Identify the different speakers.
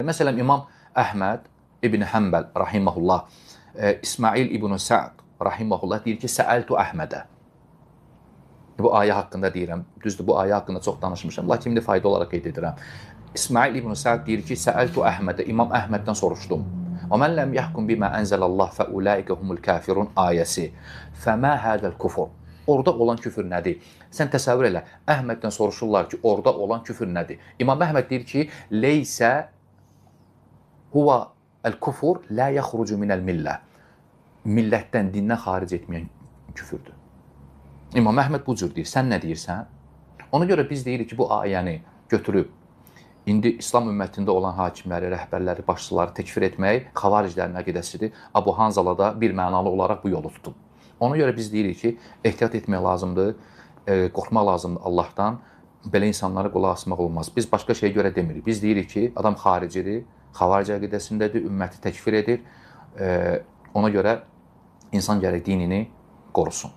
Speaker 1: Məsələn, İmam Əhməd İbn Həmbəl rahimehullah, İsmail İbn Sa'd rahimehullah deyir ki, Səəltu Əhmədə. Bu ayə haqqında deyirəm. Düzdür, bu ayə haqqında çox danışmışam, lakin indi fayda olaraq qeyd edirəm. İsmail İbn Sa'd deyir ki, Səəltu Əhmədə, İmam Əhməddən soruşdum. Və mən ləm yəhkum bimə ənzəlallah fəulaikə humul kafirun ayəsi. Fəmə hədəl kufur. Orada olan küfür nədir? Sən təsəvvür elə, Əhməddən soruşurlar ki, orada olan küfür nədir? İmam Əhməd deyir ki, leysə huva el-kufur la yaxrucu minəl millə. Millətdən, dindən xaric etməyən küfürdür. İmam Əhməd bu cür deyir. Sən nə deyirsən? Ona görə biz deyirik ki, bu ayəni götürüb indi İslam ümmətində olan hakimləri, rəhbərləri, başçıları təkfir etmək xavariclərin əqidəsidir. Abu Hanzala da bir mənalı olaraq bu yolu tutub. Ona görə biz deyirik ki, ehtiyat etmək lazımdır, qorxmaq lazımdır Allahdan. Belə insanlara qulaq asmaq olmaz. Biz başqa şeyə görə demirik. Biz deyirik ki, adam xaricidir, xavaric əqidəsindədir, ümməti təkfir edir. Ona görə insan gərək dinini qorusun.